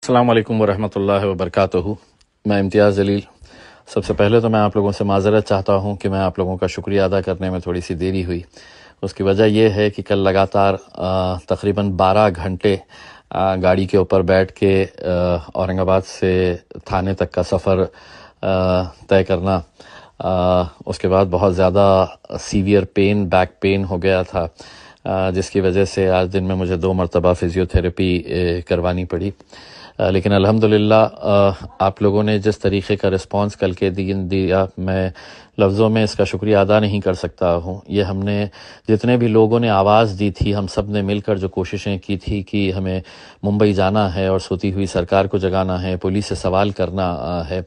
السلام علیکم ورحمۃ اللہ وبرکاتہ۔ میں امتیاز جلیل۔ سب سے پہلے تو میں آپ لوگوں سے معذرت چاہتا ہوں کہ میں آپ لوگوں کا شکریہ ادا کرنے میں تھوڑی سی دیری ہوئی۔ اس کی وجہ یہ ہے کہ کل لگاتار تقریباً 12 گھنٹے گاڑی کے اوپر بیٹھ کے اورنگ آباد سے تھانے تک کا سفر طے کرنا، اس کے بعد بہت زیادہ سیویئر پین، بیک پین ہو گیا تھا، جس کی وجہ سے آج دن میں مجھے 2 مرتبہ فزیو تھراپی کروانی پڑی۔ لیکن الحمدللہ آپ لوگوں نے جس طریقے کا رسپانس کل کے دن دیا، میں لفظوں میں اس کا شکریہ ادا نہیں کر سکتا ہوں۔ یہ ہم نے جتنے بھی لوگوں نے آواز دی تھی، ہم سب نے مل کر جو کوششیں کی تھی کہ ہمیں ممبئی جانا ہے اور سوتی ہوئی سرکار کو جگانا ہے، پولیس سے سوال کرنا ہے،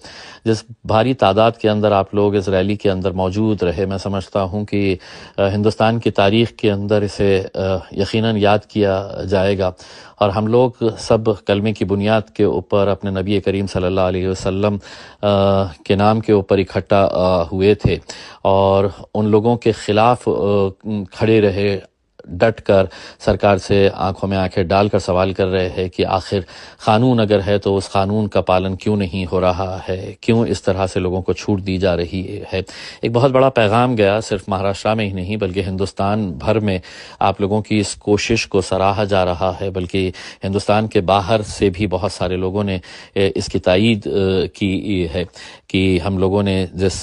جس بھاری تعداد کے اندر آپ لوگ اس ریلی کے اندر موجود رہے، میں سمجھتا ہوں کہ ہندوستان کی تاریخ کے اندر اسے یقیناً یاد کیا جائے گا۔ اور ہم لوگ سب کلمے کی بنیاد کے اوپر اپنے نبی کریم صلی اللہ علیہ وسلم کے نام کے اوپر اکٹھا ہوئے تھے اور ان لوگوں کے خلاف کھڑے رہے، ڈٹ کر سرکار سے آنکھوں میں آنکھیں ڈال کر سوال کر رہے ہیں کہ آخر قانون اگر ہے تو اس قانون کا پالن کیوں نہیں ہو رہا ہے، کیوں اس طرح سے لوگوں کو چھوٹ دی جا رہی ہے۔ ایک بہت بڑا پیغام گیا، صرف مہاراشٹر میں ہی نہیں بلکہ ہندوستان بھر میں آپ لوگوں کی اس کوشش کو سراہا جا رہا ہے، بلکہ ہندوستان کے باہر سے بھی بہت سارے لوگوں نے اس کی تائید کی ہے کہ ہم لوگوں نے جس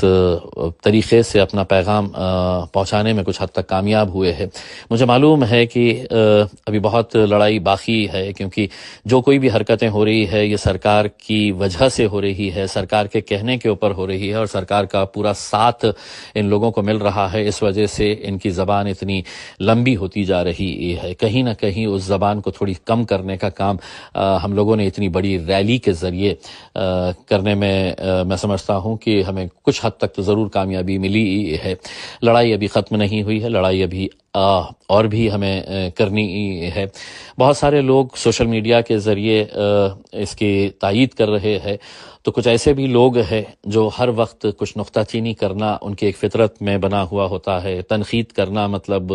طریقے سے اپنا پیغام پہنچانے میں کچھ حد تک کامیاب ہوئے ہیں۔ مجھے معلوم ہے کہ ابھی بہت لڑائی باقی ہے، کیونکہ جو کوئی بھی حرکتیں ہو رہی ہے یہ سرکار کی وجہ سے ہو رہی ہے، سرکار کے کہنے کے اوپر ہو رہی ہے، اور سرکار کا پورا ساتھ ان لوگوں کو مل رہا ہے۔ اس وجہ سے ان کی زبان اتنی لمبی ہوتی جا رہی ہے۔ کہیں نہ کہیں اس زبان کو تھوڑی کم کرنے کا کام ہم لوگوں نے اتنی بڑی ریلی کے ذریعے کرنے میں سمجھتا ہوں کہ ہمیں کچھ حد تک تو ضرور کامیابی ملی ہے۔ لڑائی ابھی ختم نہیں ہوئی ہے، لڑائی ابھی اور بھی ہمیں کرنی ہے۔ بہت سارے لوگ سوشل میڈیا کے ذریعے اس کی تائید کر رہے ہیں، تو کچھ ایسے بھی لوگ ہیں جو ہر وقت کچھ نکتہ چینی کرنا ان کی ایک فطرت میں بنا ہوا ہوتا ہے۔ تنقید کرنا مطلب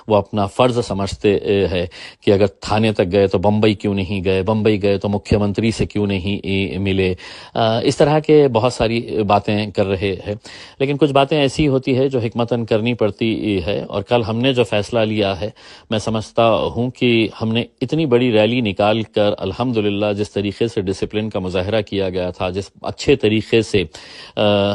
وہ اپنا فرض سمجھتے ہیں کہ اگر تھانے تک گئے تو بمبئی کیوں نہیں گئے، بمبئی گئے تو مکھیہ منتری سے کیوں نہیں ملے، اس طرح کے بہت ساری باتیں کر رہے ہیں۔ لیکن کچھ باتیں ایسی ہوتی ہے جو حکمتاً کرنی پڑتی ہے، اور کل ہم نے جو فیصلہ لیا ہے، میں سمجھتا ہوں کہ ہم نے اتنی بڑی ریلی نکال کر الحمدللہ جس طریقے سے ڈسپلن کا مظاہرہ کیا گیا تھا، جس اچھے طریقے سے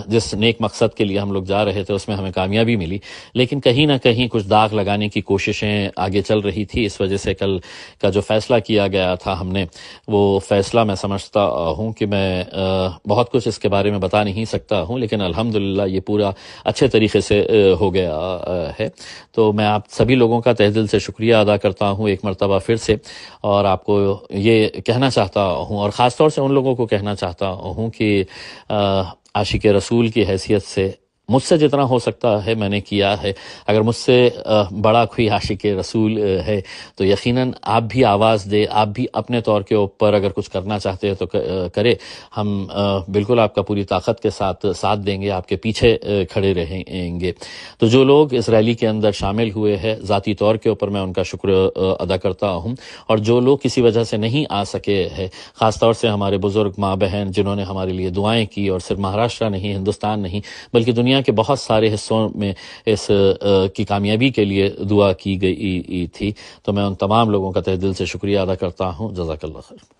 جس نیک مقصد کے لیے ہم لوگ جا رہے تھے، اس میں ہمیں کامیابی ملی۔ لیکن کہیں نہ کہیں کچھ داغ لگانے کی کوششیں آگے چل رہی تھی، اس وجہ سے کل کا جو فیصلہ کیا گیا تھا ہم نے، وہ فیصلہ میں سمجھتا ہوں کہ میں بہت کچھ اس کے بارے میں بتا نہیں سکتا ہوں، لیکن الحمدللہ یہ پورا اچھے طریقے سے ہو گیا ہے۔ تو میں آپ سبھی لوگوں کا تہ دل سے شکریہ ادا کرتا ہوں ایک مرتبہ پھر سے، اور آپ کو یہ کہنا چاہتا ہوں، اور خاص طور سے ان لوگوں کو کہنا چاہتا ہوں کہ عاشق رسول کی حیثیت سے مجھ سے جتنا ہو سکتا ہے میں نے کیا ہے۔ اگر مجھ سے بڑا کوئی عاشق رسول ہے تو یقیناً آپ بھی آواز دے، آپ بھی اپنے طور کے اوپر اگر کچھ کرنا چاہتے ہیں تو کرے۔ ہم بالکل آپ کا پوری طاقت کے ساتھ دیں گے، آپ کے پیچھے کھڑے رہیں گے۔ تو جو لوگ اس ریلی کے اندر شامل ہوئے ہیں، ذاتی طور کے اوپر میں ان کا شکر ادا کرتا ہوں، اور جو لوگ کسی وجہ سے نہیں آ سکے ہیں، خاص طور سے ہمارے بزرگ ماں بہن جنہوں نے ہمارے لیے دعائیں کی، اور صرف مہاراشٹر نہیں، ہندوستان نہیں بلکہ دنیا کے بہت سارے حصوں میں اس کی کامیابی کے لیے دعا کی گئی تھی، تو میں ان تمام لوگوں کا تہ دل سے شکریہ ادا کرتا ہوں۔ جزاک اللہ خیر۔